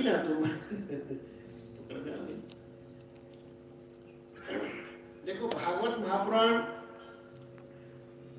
ना तुम। देखो भागवत महापुराण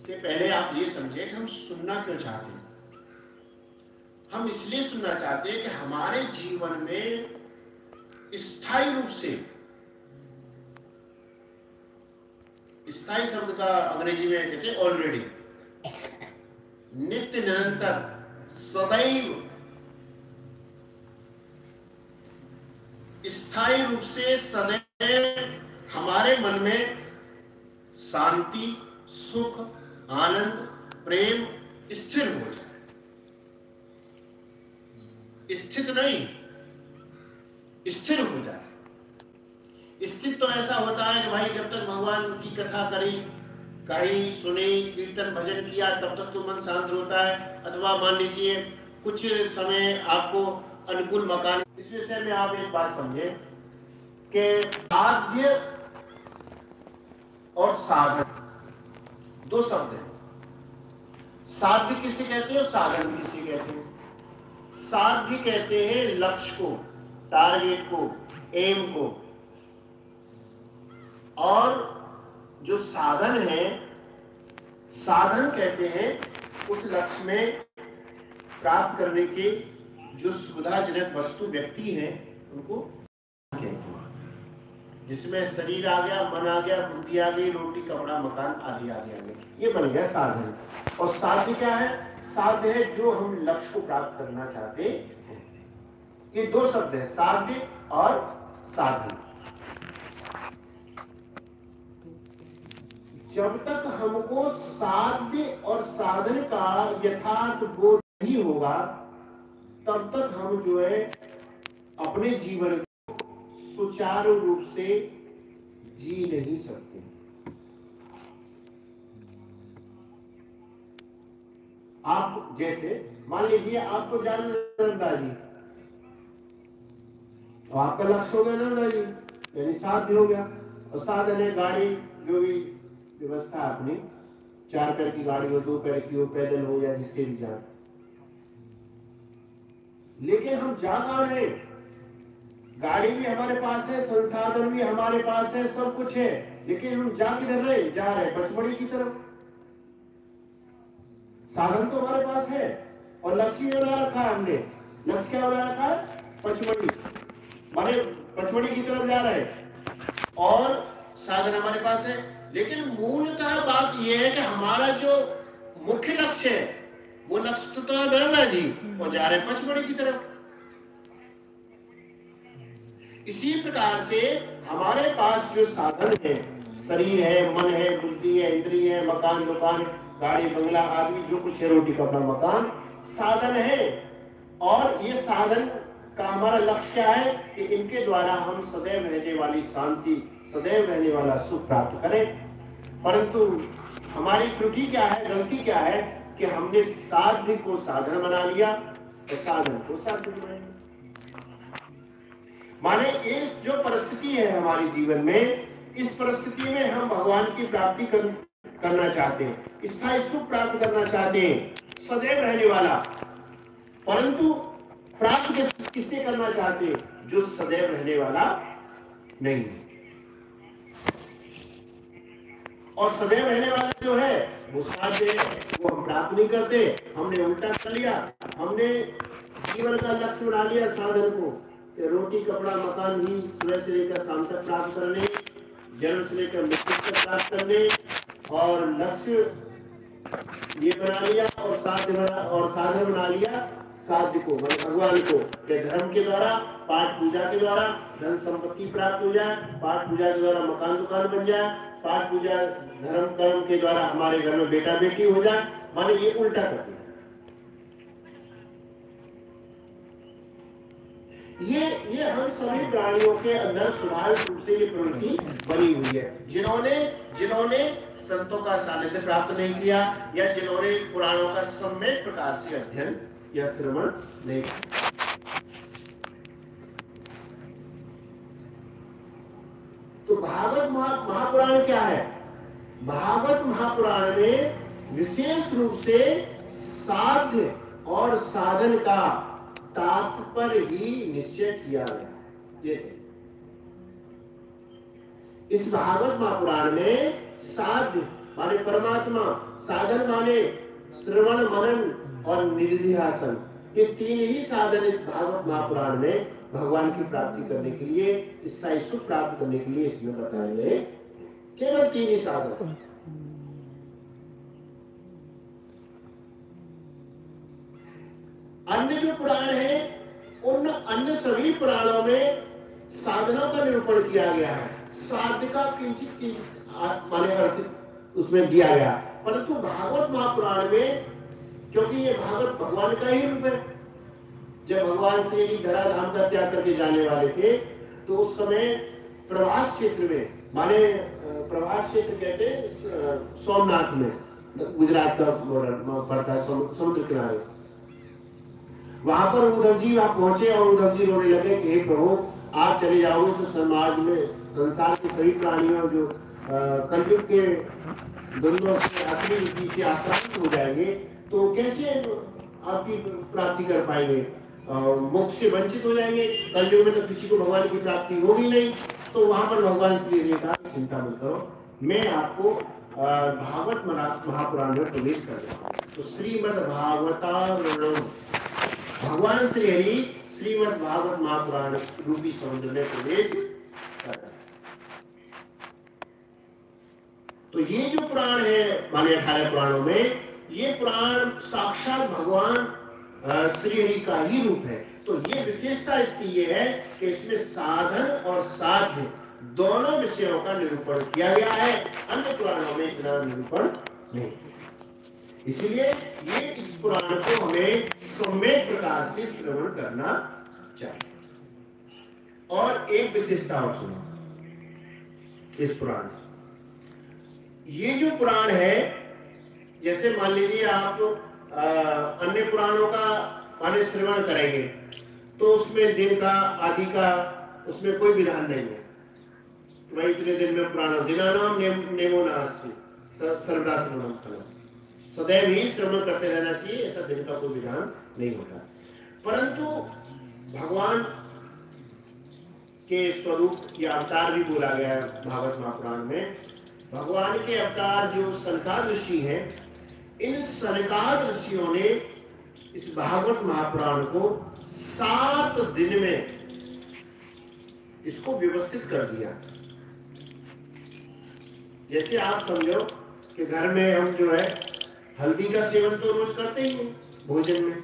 से पहले आप ये समझे कि हम सुनना क्यों चाहते हैं। हम इसलिए सुनना चाहते हैं कि हमारे जीवन में स्थायी रूप से, स्थायी शब्द का अंग्रेजी में कहते हैं ऑलरेडी, नित्य निरंतर सदैव स्थायी रूप से सदैव हमारे मन में शांति, सुख, आनंद, प्रेम स्थिर हो जाए। स्थित नहीं, स्थिर हो जाए। स्थित तो ऐसा होता है कि भाई जब तक भगवान की कथा करी, कहीं सुनी, कीर्तन भजन किया, तब तक तो मन शांत होता है। अथवा मान लीजिए कुछ समय आपको अनुकूल मकान। इस विषय में आप एक बात समझे कि साध्य और साधन दो शब्द हैं। साध्य किसे कहते हैं और साधन किसे कहते हैं? साध्य कहते हैं लक्ष्य को, टारगेट को, एम को, और जो साधन है, साधन कहते हैं उस लक्ष्य में प्राप्त करने के जो सुविधाजनक वस्तु व्यक्ति हैं उनको कहते हैं, जिसमें शरीर आ गया, मन आ गया, बुद्धि आ गई, रोटी कपड़ा मकान आदि आ गया, ये बन गया साधन। और साध्य क्या है? साध्य है जो हम लक्ष्य को प्राप्त करना चाहते हैं। ये दो शब्द है, साध्य और साधन। जब तक हमको साध्य और साधन का यथार्थ बोध नहीं होगा, तब तक हम जो है अपने जीवन को सुचारू रूप से जी नहीं सकते। आप जैसे मान लीजिए आपको जाना नर्मदा जी, तो आपका लक्ष्य हो गया नर्मदा जी, यानी साध्य हो गया। और साधन है गाड़ी, जो भी व्यवस्था अपनी, 4 पैर की गाड़ी हो, 2 पैर की हो, पैदल हो या जिससे भी जाए। लेकिन हम जा कहां रहे? गाड़ी भी हमारे पास है, संसाधन भी हमारे पास है, सब कुछ है, लेकिन हम जा किधर रहे? जा रहे पचमढ़ी की तरफ। साधन तो हमारे पास है और लक्ष्य भी बना रखा है हमने। लक्ष्य क्या बना रखा है? पचमढ़ी, माने पचमढ़ी की तरफ जा रहे हैं, और साधन हमारे पास है। लेकिन मूलतः बात यह है कि हमारा जो मुख्य लक्ष्य है वो लक्ष्य तो नर्मदा जी, और जा रहे हैं पचमढ़ी की तरफ। इसी प्रकार से हमारे पास जो साधन है, शरीर है, मन है, बुद्धि है, इंद्रिय है, मकान दुकान, गाड़ी बंगला आदमी जो कुछ है, रोटी कपड़ा मकान, साधन है। और ये साधन का हमारा लक्ष्य क्या है कि इनके द्वारा हम सदैव रहने वाली शांति, सदैव रहने वाला सुख प्राप्त करें। परंतु हमारी त्रुटि क्या है, गलती क्या है कि हमने साध्य को साधन बना लिया और साधन को साध्य बना लिया। माने ये जो परिस्थिति है हमारे जीवन में, इस परिस्थिति में हम भगवान की प्राप्ति करना चाहते हैं, स्थायी सुख प्राप्त करना चाहते हैं, सदैव रहने वाला। परंतु प्राप्त किससे करना चाहते हैं? जो सदैव रहने वाला नहीं। और सदैव रहने वाला जो है वो साध्य, वो हम प्राप्त नहीं करते। हमने उल्टा कर लिया, हमने जीवन का लक्ष्य बना लिया साधन को, रोटी कपड़ा मकान ही सुबह से लेकर शाम तक प्राप्त करने, जन्म से लेकर मृत्यु तक प्राप्त करने, और लक्ष्य ये बना लिया और साधन बना लिया साध्य को, भगवान को, धर्म के द्वारा, पाठ पूजा के द्वारा धन संपत्ति प्राप्त हो जाए, पाठ पूजा के द्वारा मकान दुकान बन जाए, पाठ पूजा धर्म कर्म के द्वारा हमारे घर में बेटा बेटी हो जाए। माने ये उल्टा करते हैं। ये हम सभी प्राणियों के अंदर स्वाभाविक रूप से ये प्रवृत्ति बनी हुई है। जिन्होंने संतों का सानिध्य प्राप्त नहीं किया, या जिन्होंने पुराणों का सम्यक प्रकार से अध्ययन या श्रवण नहीं किया। तो भागवत महापुराण क्या है? भागवत महापुराण में विशेष रूप से साध्य और साधन का तात्पर्य ही निश्चय किया गया। जैसे इस भागवत महापुराण में साध्य माने परमात्मा, साधन माने श्रवण मनन और निधिध्यासन, ये तीन ही साधन इस भागवत महापुराण में भगवान की प्राप्ति करने के लिए, इसका सुख प्राप्त करने के लिए इसमें बताए गए केवल तीन ही साधन। अन्य जो पुराण है उन अन्य सभी पुराणों में साधनों का निरूपण किया गया है, साध्य का किंचित माने अर्थ उसमें दिया गया, परंतु भागवत महापुराण में क्योंकि ये भागवत भगवान का ही रूप है, जब भगवान श्री हरि धराधाम का त्याग करके जाने वाले थे तो उस समय प्रवास क्षेत्र में, माने प्रवास क्षेत्र कहते हैं सोमनाथ में, गुजरात का पड़ता है समुद्र किनारे, वहां पर उद्धव जी वहां पहुंचे और उद्धव जी रोने लगे कि हे प्रभु आप चले जाओगे तो समाज में संसार के सभी प्राणियों जो कलयुग के द्वंद्वों से आखिरी युग से आक्रांत हो जाएंगे तो कैसे आपकी प्राप्ति कर पाएंगे, मोक्ष से वंचित हो जाएंगे, कलयुग में तो किसी को भगवान की प्राप्ति होगी नहीं। तो वहां पर भगवान श्री हरि ने कहा चिंता मत करो, मैं आपको भागवत महापुराण में प्रवेश कर रहा हूँ। तो श्रीमद् भागवतारणम, भगवान श्री हरि श्रीमद् भागवत महापुराण रूपी समुद्र में प्रवेश कर रहे हैं। तो ये जो पुराण है माने 18 पुराणों में, ये पुराण साक्षात भगवान श्री हरि का ही रूप है। तो ये विशेषता इसकी ये है कि इसमें साधन और साध्य दोनों विषयों का निरूपण किया गया है, अन्य पुराणों में इतना निरूपण नहीं। इसीलिए ये इस पुराण को हमें सम्यक प्रकार से श्रवण करना चाहिए। और एक विशेषता और सुनो इस पुराण से, ये जो पुराण है, जैसे मान लीजिए आप अन्य पुराणों का माने श्रवण करेंगे तो उसमें दिन का आदि का उसमें कोई विधान नहीं है, वही इतने दिन में पुराण दिनानाम नेमो नास्ति सर्वदा श्रवणम फलम, सदैव ही श्रवण करते रहना चाहिए, ऐसा दिन का कोई विधान नहीं होता। परंतु भगवान के स्वरूप या अवतार भी बोला गया है भागवत महापुराण में। भगवान के अवतार जो सनकाद ऋषि हैं, इन सनकाद ऋषियों ने इस भागवत महापुराण को 7 दिन में इसको व्यवस्थित कर दिया। जैसे आप समझो कि घर में हम जो है हल्दी का सेवन तो रोज करते ही हैं भोजन में,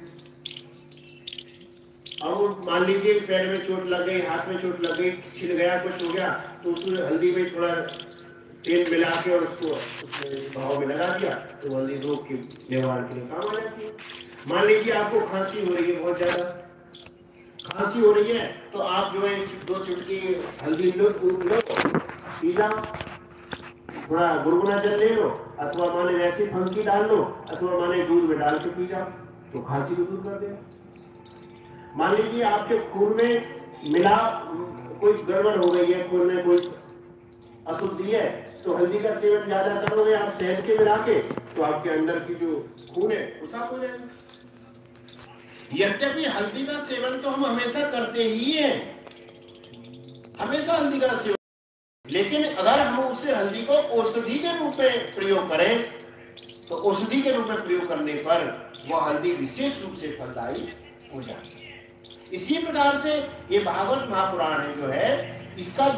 और मान लीजिए पैर में चोट लग गई, हाथ में चोट लग गई, छिल गया, कुछ हो गया, तो उसमें हल्दी में थोड़ा तेल मिला के और उसको उसमें भाव में लगा दिया तो हल्दी रोग के निवारण के लिए काम आ जाती है। मान लीजिए आपको खांसी हो रही है, बहुत ज्यादा खांसी हो रही है, तो आप जो है 2 चुटकी हल्दी लो, पी जाओ, थोड़ा गुनगुना जल ले लो, अथवा माने वैसे फंकी डाल लो, अथवा माने दूध में डाल के पी जाओ, तो खांसी को दूर कर देगा। मान लीजिए आपके खून में मिला कोई गड़बड़ हो गई है, खून में कोई अशुद्धि है, तो हल्दी का सेवन ज्यादा करोगे आप शहद के मिला के, तो आपके अंदर की जो खून है वो साफ हो जाएगा। यद्यपि हल्दी का सेवन तो हम हमेशा करते ही हैं, हमेशा हल्दी का सेवन, लेकिन अगर हम उसे हल्दी को औषधि के रूप में प्रयोग करें तो औषधि के रूप में प्रयोग करने पर वह हल्दी विशेष रूप से फलदायी हो जाती है। इसी प्रकार से ये भागवत महापुराण जो है, इसका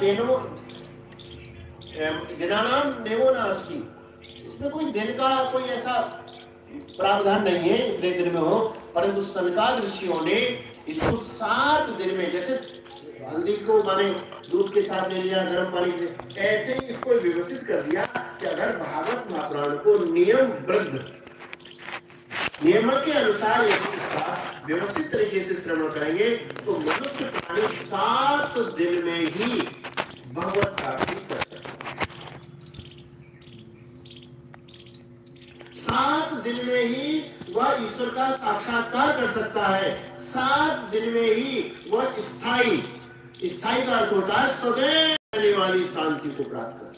दिनानाम नेमो नास्ति, इसमें कोई दिन का कोई ऐसा प्रावधान नहीं है इतने दिन में हो, परंतु सनकाद ऋषियों ने इसको 7 दिन में, जैसे हल्दी को माने दूध के साथ ले लिया गर्म पानी से, ऐसे ही इसको व्यवस्थित कर दिया कि अगर भागवत महापुराण को नियमबद्ध नियम के अनुसार इसका व्यवस्थित तरीके से श्रवण करेंगे तो मनुष्य प्राणी 7 दिन में ही भगवत प्राप्ति कर सकते हैं। 7 दिन में ही वह ईश्वर का साक्षात्कार कर सकता है, 7 दिन में ही वह स्थायी का अर्थ होता है सदैव रहने वाली शांति को प्राप्त कर।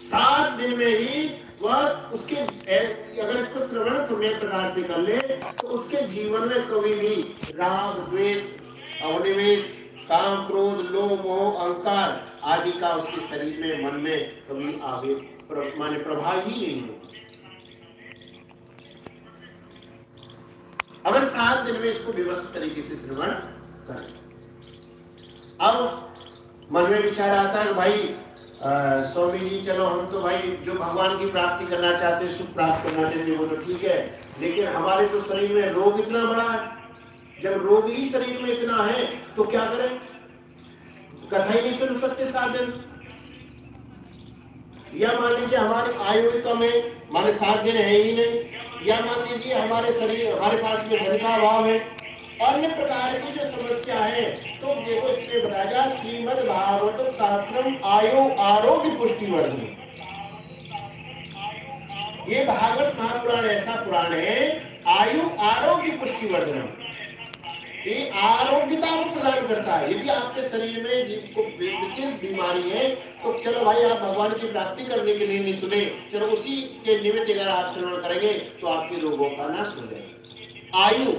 7 दिन में ही वह उसके अगर इसको श्रवण समय प्रकार से कर ले तो उसके जीवन में कभी भी राग द्वेष अवनिवेश काम क्रोध लोभ मोह अहंकार आदि का उसके शरीर में मन में कभी आगे माने प्रभाव ही नहीं हो। अगर 7 दिन में इसको व्यवस्थित तरीके से श्रवण करें। अब मन में विचार आता है भाई स्वामी जी चलो हम तो भाई जो भगवान की प्राप्ति करना चाहते हैं सुख प्राप्त करना चाहते हैं वो तो ठीक है, लेकिन हमारे तो शरीर में रोग इतना बड़ा है। जब रोग ही शरीर में इतना है तो क्या करें? कथा ही नहीं सुन सकते 7 दिन। या मान लीजिए हमारी आयु कम है, माने 7 दिन है ही नहीं, या मान लीजिए हमारे शरीर हमारे पास में धन का अभाव है, अन्य प्रकार की जो समस्या है तो देखो इसमें बताया श्रीमद् भागवत शास्त्रम आयु आरोग्य पुष्टि वर्धन। ये भागवत महापुराण ऐसा पुराण है आयु आरोग्य पुष्टि वर्धन, ये आरोग्यता को प्रदान करता है। यदि आपके शरीर में को विशेष बीमारी है तो चलो भाई आप भगवान की प्राप्ति करने के लिए नहीं सुने, चलो उसी के निमित्त अगर आप श्रवण करेंगे तो आपके रोगों का नाश हो जाएगा। आयु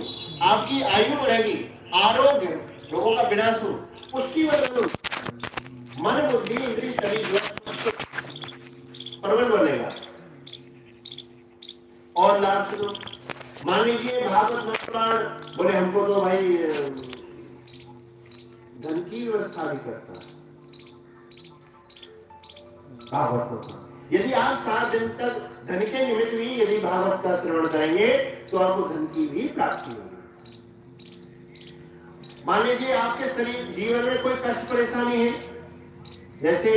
आपकी आयु बढ़ेगी, आरोग्य रोगों का विनाश हो, पुष्टि वर्धन मन बुद्धि इंद्रिय शरीर प्रबल बनेगा। और लाभ सुनो, मान लीजिए भागवत महापुराण बोले हमको तो भाई धन की व्यवस्था भी करता है भागवत। यदि आप 7 दिन तक धन के निमित्त भी यदि भागवत का श्रवण करेंगे तो आपको धन की भी प्राप्ति होगी। मान लीजिए आपके शरीर जीवन में कोई कष्ट परेशानी है, जैसे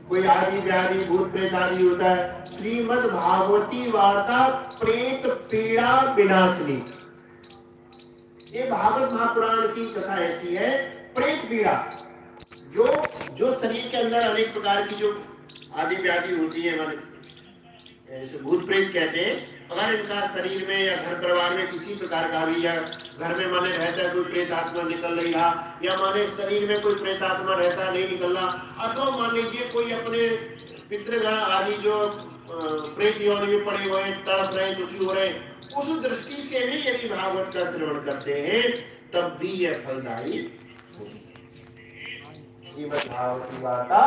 कोई आदि व्याधि भूत प्रेत आदि होता है, श्रीमद् भागवती वार्ता प्रेत पीड़ा विनाशिनी। ये भागवत महापुराण की कथा ऐसी है, प्रेत पीड़ा जो शरीर के अंदर अनेक प्रकार की जो आदि व्याधि होती है, माने जैसे भूत प्रेत कहते हैं, अगर इनका शरीर में या घर परिवार में किसी प्रकार का भी, या घर में माने रहता है कोई प्रेत आत्मा निकल नहीं रहा, या माने शरीर में कोई प्रेत आत्मा रहता नहीं निकल रहा, अथवा मान लीजिए कोई अपने पितृगण आदि जो प्रेत योनि में पड़े हुए तड़प रहे दुखी हो रहे, उस दृष्टि से भी यदि भागवत का श्रवण करते हैं तब भी यह फलदायी होगी। श्रीमद् भागवत वार्ता